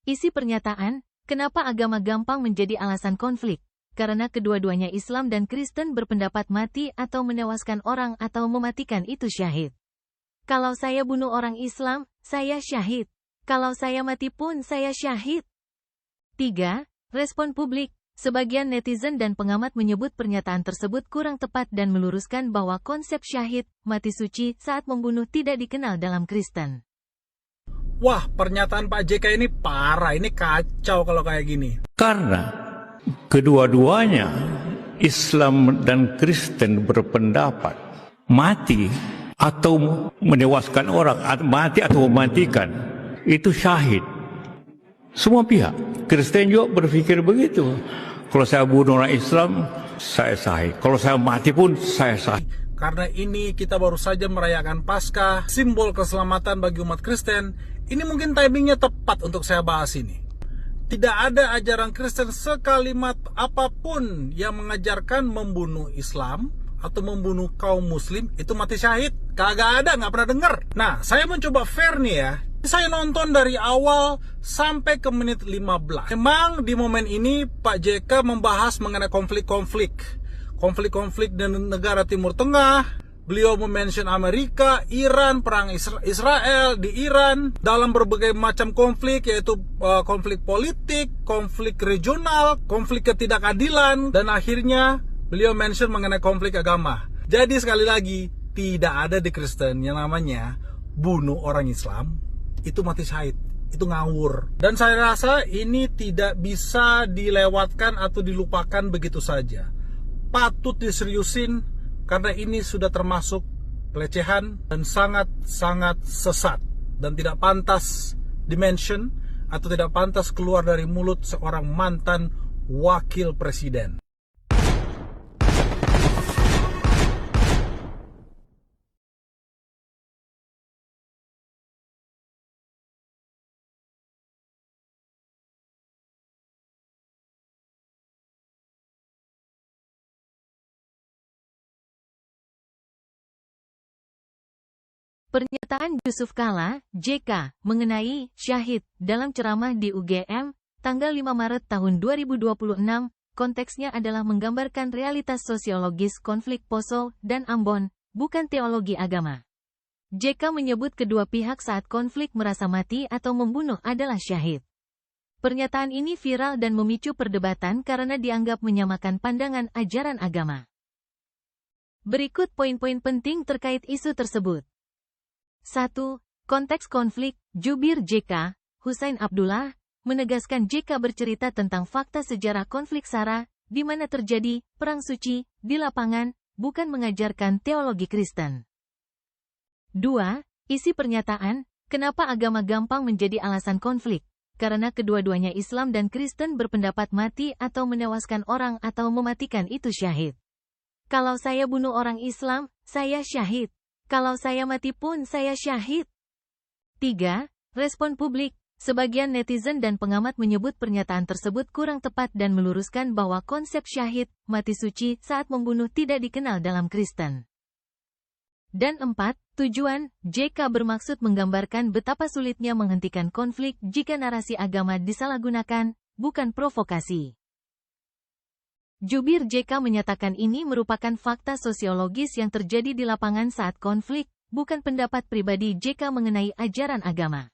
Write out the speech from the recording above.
Isi pernyataan, kenapa agama gampang menjadi alasan konflik? Karena kedua-duanya Islam dan Kristen berpendapat mati atau menewaskan orang atau mematikan itu syahid. Kalau saya bunuh orang Islam, saya syahid. Kalau saya mati pun saya syahid. 3. Respon publik. Sebagian netizen dan pengamat menyebut pernyataan tersebut kurang tepat dan meluruskan bahwa konsep syahid, mati suci, saat membunuh tidak dikenal dalam Kristen. Wah, pernyataan Pak JK ini parah, ini kacau kalau kayak gini. Karena kedua-duanya Islam dan Kristen berpendapat mati atau menewaskan orang, mati atau mematikan itu syahid. Semua pihak Kristen juga berpikir begitu. Kalau saya bunuh orang Islam, saya syahid. Kalau saya mati pun saya syahid. Karena ini kita baru saja merayakan Paskah, simbol keselamatan bagi umat Kristen. Ini mungkin timingnya tepat untuk saya bahas ini. Tidak ada ajaran Kristen sekalimat apapun yang mengajarkan membunuh Islam atau membunuh kaum Muslim itu mati syahid. Kagak ada, nggak pernah dengar. Nah, saya mencoba fair nih ya. Saya nonton dari awal sampai ke menit 15. Memang di momen ini Pak JK membahas mengenai konflik-konflik di negara Timur Tengah. Beliau mention Amerika, Iran, perang Israel di Iran, dalam berbagai macam konflik, yaitu konflik politik, konflik regional, konflik ketidakadilan, dan akhirnya beliau mention mengenai konflik agama. Jadi sekali lagi, tidak ada di Kristen yang namanya bunuh orang Islam itu mati syahid, itu ngawur. Dan saya rasa ini tidak bisa dilewatkan atau dilupakan begitu saja. Patut diseriusin karena ini sudah termasuk pelecehan dan sangat-sangat sesat dan tidak pantas dimention atau tidak pantas keluar dari mulut seorang mantan wakil presiden. Pernyataan Yusuf Kala, JK, mengenai syahid dalam ceramah di UGM, tanggal 5 Maret tahun 2026, konteksnya adalah menggambarkan realitas sosiologis konflik Poso dan Ambon, bukan teologi agama. JK menyebut kedua pihak saat konflik merasa mati atau membunuh adalah syahid. Pernyataan ini viral dan memicu perdebatan karena dianggap menyamakan pandangan ajaran agama. Berikut poin-poin penting terkait isu tersebut. 1. Konteks konflik. Jubir JK, Husain Abdullah, menegaskan JK bercerita tentang fakta sejarah konflik SARA, di mana terjadi perang suci di lapangan, bukan mengajarkan teologi Kristen. 2. Isi pernyataan, kenapa agama gampang menjadi alasan konflik? Karena kedua-duanya Islam dan Kristen berpendapat mati atau menewaskan orang atau mematikan itu syahid. Kalau saya bunuh orang Islam, saya syahid. Kalau saya mati pun saya syahid. 3. Respon publik. Sebagian netizen dan pengamat menyebut pernyataan tersebut kurang tepat dan meluruskan bahwa konsep syahid, mati suci, saat membunuh tidak dikenal dalam Kristen. Dan 4. Tujuan, JK bermaksud menggambarkan betapa sulitnya menghentikan konflik jika narasi agama disalahgunakan, bukan provokasi. Jubir JK menyatakan ini merupakan fakta sosiologis yang terjadi di lapangan saat konflik, bukan pendapat pribadi JK mengenai ajaran agama.